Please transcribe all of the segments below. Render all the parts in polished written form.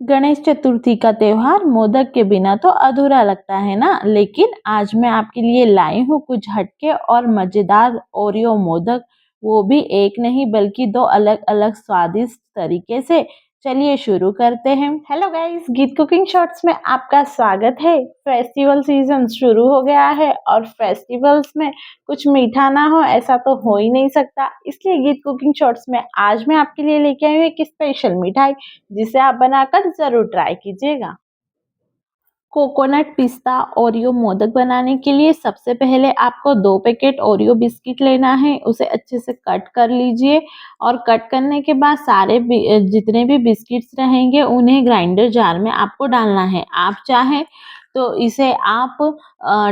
गणेश चतुर्थी का त्योहार मोदक के बिना तो अधूरा लगता है ना। लेकिन आज मैं आपके लिए लाई हूँ कुछ हटके और मज़ेदार ओरियो मोदक, वो भी एक नहीं बल्कि दो अलग अलग स्वादिष्ट तरीके से। चलिए शुरू करते हैं। हेलो गाइस, गीत कुकिंग शॉर्ट्स में आपका स्वागत है। फेस्टिवल सीजन शुरू हो गया है और फेस्टिवल्स में कुछ मीठा ना हो ऐसा तो हो ही नहीं सकता। इसलिए गीत कुकिंग शॉर्ट्स में आज मैं आपके लिए लेके आई हूँ एक स्पेशल मिठाई, जिसे आप बनाकर ज़रूर ट्राई कीजिएगा। कोकोनट पिस्ता ओरियो मोदक बनाने के लिए सबसे पहले आपको 2 पैकेट ओरियो बिस्किट लेना है। उसे अच्छे से कट कर लीजिए और कट करने के बाद सारे जितने भी बिस्किट्स रहेंगे उन्हें ग्राइंडर जार में आपको डालना है। आप चाहें तो इसे आप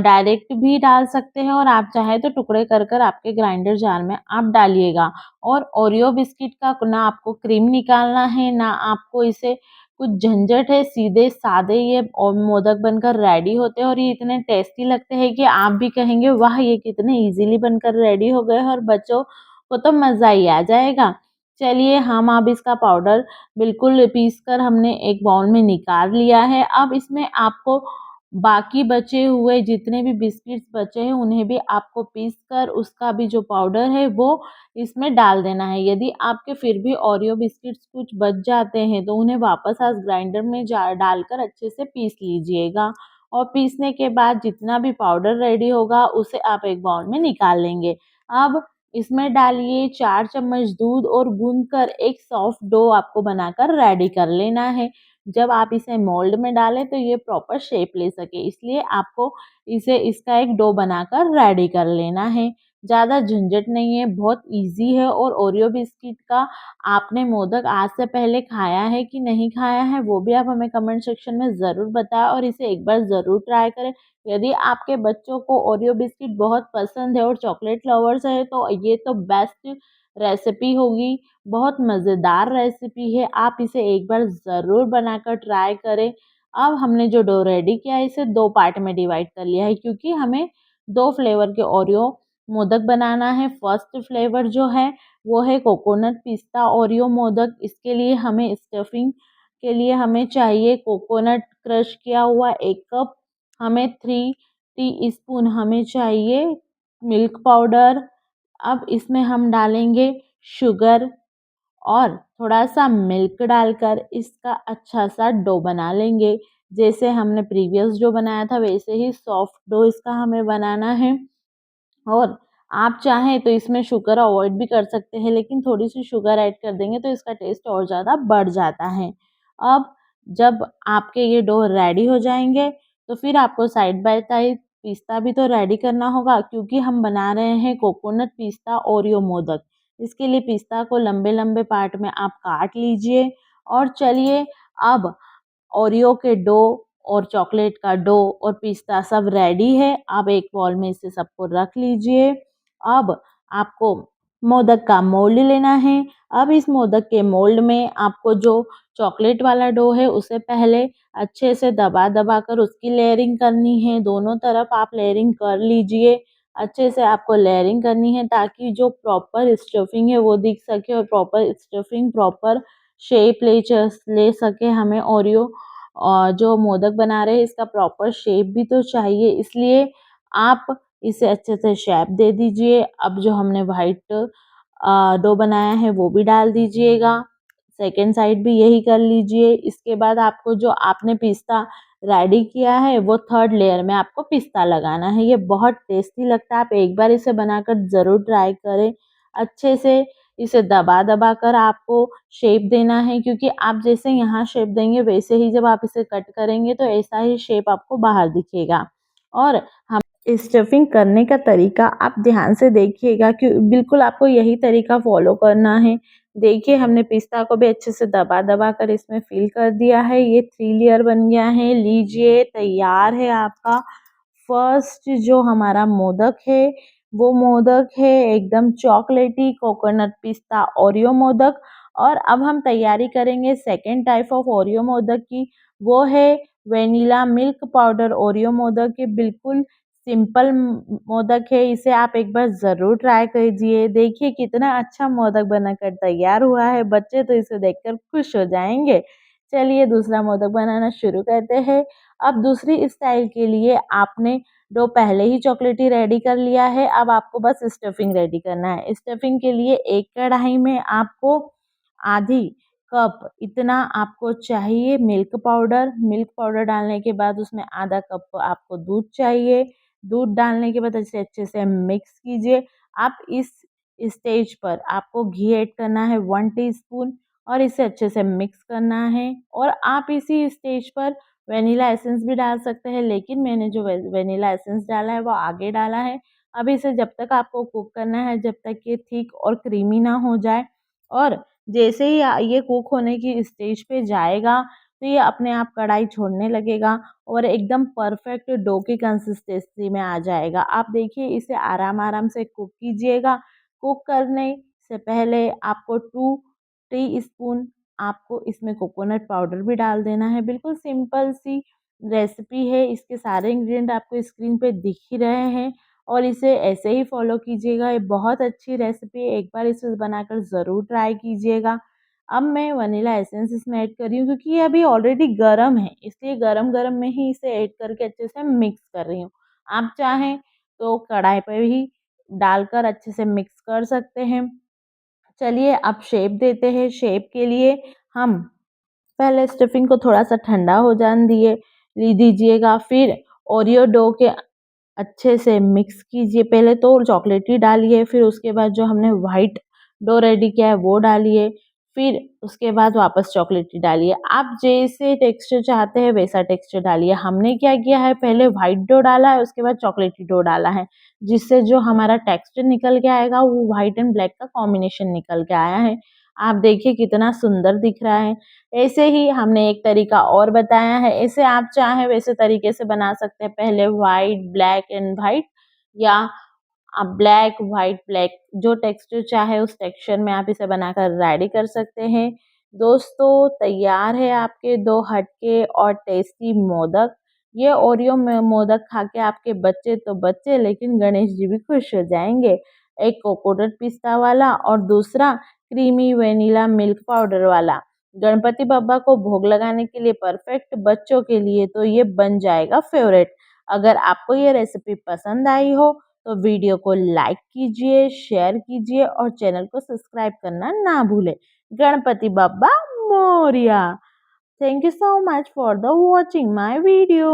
डायरेक्ट भी डाल सकते हैं और आप चाहें तो टुकड़े कर कर आपके ग्राइंडर जार में आप डालिएगा। और ओरियो बिस्किट का ना आपको क्रीम निकालना है, ना आपको इसे कुछ झंझट है, सीधे सादे ये मोदक बनकर रेडी होते हैं और ये इतने टेस्टी लगते हैं कि आप भी कहेंगे वाह, ये कितने इजीली बनकर रेडी हो गए और बच्चों को तो मज़ा ही आ जाएगा। चलिए हम अब इसका पाउडर बिल्कुल पीस कर हमने एक बाउल में निकाल लिया है। अब इसमें आपको बाकी बचे हुए जितने भी बिस्किट्स बचे हैं उन्हें भी आपको पीस कर उसका भी जो पाउडर है वो इसमें डाल देना है। यदि आपके फिर भी ओरियो बिस्किट्स कुछ बच जाते हैं तो उन्हें वापस आप ग्राइंडर में डालकर अच्छे से पीस लीजिएगा। और पीसने के बाद जितना भी पाउडर रेडी होगा उसे आप एक बाउल में निकाल लेंगे। अब इसमें डालिए 4 चम्मच दूध और गूंद कर एक सॉफ्ट डो आपको बनाकर रेडी कर लेना है। जब आप इसे मोल्ड में डालें तो ये प्रॉपर शेप ले सके, इसलिए आपको इसे इसका एक डो बनाकर रेडी कर लेना है। ज़्यादा झंझट नहीं है, बहुत ईज़ी है। और ओरियो बिस्किट का आपने मोदक आज से पहले खाया है कि नहीं खाया है वो भी आप हमें कमेंट सेक्शन में ज़रूर बताएं और इसे एक बार ज़रूर ट्राई करें। यदि आपके बच्चों को ओरियो बिस्किट बहुत पसंद है और चॉकलेट लवर्स है तो ये तो बेस्ट रेसिपी होगी। बहुत मज़ेदार रेसिपी है, आप इसे एक बार ज़रूर बनाकर ट्राई करें। अब हमने जो डो रेडी किया है इसे 2 पार्ट में डिवाइड कर लिया है, क्योंकि हमें 2 फ्लेवर के ओरियो मोदक बनाना है। फर्स्ट फ्लेवर जो है वो है कोकोनट पिस्ता ओरियो मोदक। इसके लिए हमें स्टफिंग के लिए हमें चाहिए कोकोनट क्रश किया हुआ 1 कप, हमें 3 टीस्पून हमें चाहिए मिल्क पाउडर। अब इसमें हम डालेंगे शुगर और थोड़ा-सा मिल्क डालकर इसका अच्छा-सा डो बना लेंगे। जैसे हमने प्रीवियस डो बनाया था वैसे ही सॉफ्ट डो इसका हमें बनाना है। और आप चाहें तो इसमें शुगर अवॉइड भी कर सकते हैं, लेकिन थोड़ी-सी शुगर ऐड कर देंगे तो इसका टेस्ट और ज़्यादा बढ़ जाता है। अब जब आपके ये डो रेडी हो जाएँगे, तो फिर आपको साइड बाय साइड पिस्ता भी तो रेडी करना होगा, क्योंकि हम बना रहे हैं कोकोनट पिस्ता ओरियो मोदक। इसके लिए पिस्ता को लंबे-लंबे पार्ट में आप काट लीजिए। और चलिए अब ओरियो के डो और चॉकलेट का डो और पिस्ता सब रेडी है। अब एक बॉल में इसे सबको रख लीजिए। अब आपको मोदक का मोल्ड लेना है। अब इस मोदक के मोल्ड में आपको जो चॉकलेट वाला डो है उसे पहले अच्छे से दबा-दबा कर उसकी लेयरिंग करनी है। दोनों तरफ आप लेयरिंग कर लीजिए। अच्छे से आपको लेयरिंग करनी है ताकि जो प्रॉपर स्टफिंग है वो दिख सके और प्रॉपर स्टफिंग प्रॉपर शेप ले सके हमें ओरियो जो मोदक बना रहे हैं इसका प्रॉपर शेप भी तो चाहिए, इसलिए आप इसे अच्छे से शेप दे दीजिए। अब जो हमने व्हाइट डो बनाया है वो भी डाल दीजिएगा। सेकंड साइड भी यही कर लीजिए। इसके बाद आपको जो आपने पिस्ता रेडी किया है वो थर्ड लेयर में आपको पिस्ता लगाना है। ये बहुत टेस्टी लगता है, आप एक बार इसे बनाकर ज़रूर ट्राई करें। अच्छे से इसे दबा-दबा कर आपको शेप देना है, क्योंकि आप जैसे यहाँ शेप देंगे वैसे ही जब आप इसे कट करेंगे तो ऐसा ही शेप आपको बाहर दिखेगा। और हम स्टफिंग करने का तरीका आप ध्यान से देखिएगा कि बिल्कुल आपको यही तरीका फॉलो करना है। देखिए हमने पिस्ता को भी अच्छे से दबा-दबा कर इसमें फिल कर दिया है। ये 3 लेयर बन गया है। लीजिए तैयार है आपका फर्स्ट जो हमारा मोदक है, वो मोदक है एकदम चॉकलेटी कोकोनट पिस्ता ओरियो मोदक। और अब हम तैयारी करेंगे second type of Oreo modak की, वो है vanilla milk powder Oreo modak. ये बिल्कुल सिंपल मोदक है, इसे आप एक बार ज़रूर ट्राई कीजिए। देखिए कितना अच्छा मोदक बनकर तैयार हुआ है, बच्चे तो इसे देखकर खुश हो जाएंगे। चलिए दूसरा मोदक बनाना शुरू करते हैं। अब दूसरी स्टाइल के लिए आपने डो पहले ही चॉकलेटी रेडी कर लिया है, अब आपको बस स्टफिंग रेडी करना है। स्टफिंग के लिए एक कढ़ाई में आपको आधी कप इतना आपको चाहिए मिल्क पाउडर डालने के बाद उसमें आधा कप आपको दूध चाहिए। दूध डालने के बाद इसे अच्छे से मिक्स कीजिए। आप इस स्टेज पर आपको घी ऐड करना है 1 टीस्पून और इसे अच्छे से मिक्स करना है। और आप इसी स्टेज पर वेनिला एसेंस भी डाल सकते हैं, लेकिन मैंने जो वेनिला एसेंस डाला है वो आगे डाला है। अब इसे जब तक आपको कुक करना है जब तक ये थिक और क्रीमी ना हो जाए, और जैसे ही ये कुक होने की स्टेज पे जाएगा तो ये अपने आप कढ़ाई छोड़ने लगेगा और एकदम परफेक्ट डो की कंसिस्टेंसी में आ जाएगा। आप देखिए इसे आराम-आराम से कुक कीजिएगा। कुक करने से पहले आपको 2 टीस्पून आपको इसमें कोकोनट पाउडर भी डाल देना है। बिल्कुल सिंपल सी रेसिपी है, इसके सारे इंग्रीडिएंट आपको स्क्रीन पे दिख ही रहे हैं और इसे ऐसे ही फॉलो कीजिएगा। ये बहुत अच्छी रेसिपी है, एक बार इसे बनाकर ज़रूर ट्राई कीजिएगा। अब मैं वनीला एसेंस इसमें ऐड कर रही हूँ क्योंकि ये अभी ऑलरेडी गरम है, इसलिए गरम-गरम में ही इसे ऐड करके अच्छे से मिक्स कर रही हूँ। आप चाहें तो कढ़ाई पे भी डालकर अच्छे से मिक्स कर सकते हैं। चलिए अब शेप देते हैं। शेप के लिए हम पहले स्टफिंग को थोड़ा-सा ठंडा हो जाने दीजिएगा, फिर ओरियो डो के अच्छे से मिक्स कीजिए। पहले तो चॉकलेटी डालिए, फिर उसके बाद जो हमने व्हाइट डो रेडी किया है वो डालिए, फिर उसके बाद वापस चॉकलेटी डालिए। आप जैसे टेक्सचर चाहते हैं वैसा टेक्सचर डालिए। हमने क्या किया है, पहले व्हाइट डो डाला है, उसके बाद चॉकलेटी डो डाला है, जिससे जो हमारा टेक्सचर निकल के आएगा वो व्हाइट एंड ब्लैक का कॉम्बिनेशन निकल के आया है। आप देखिए कितना सुंदर दिख रहा है। ऐसे ही हमने एक तरीका और बताया है, ऐसे आप चाहें वैसे तरीके से बना सकते हैं। पहले व्हाइट, ब्लैक एंड व्हाइट, या आप ब्लैक, व्हाइट, ब्लैक जो टेक्सचर चाहे उस टेक्सचर में आप इसे बनाकर रेडी कर सकते हैं। दोस्तों तैयार है आपके 2 हटके और टेस्टी मोदक। ये ओरियो में मोदक खा के आपके बच्चे तो बच्चे लेकिन गणेश जी भी खुश हो जाएँगे। एक कोकोनट पिस्ता वाला और दूसरा क्रीमी वेनिला मिल्क पाउडर वाला। गणपति बप्पा को भोग लगाने के लिए परफेक्ट, बच्चों के लिए तो ये बन जाएगा फेवरेट। अगर आपको ये रेसिपी पसंद आई हो तो वीडियो को लाइक कीजिए, शेयर कीजिए और चैनल को सब्सक्राइब करना ना भूलें। Ganpati Bappa Morya! Thank you so much for the watching my video.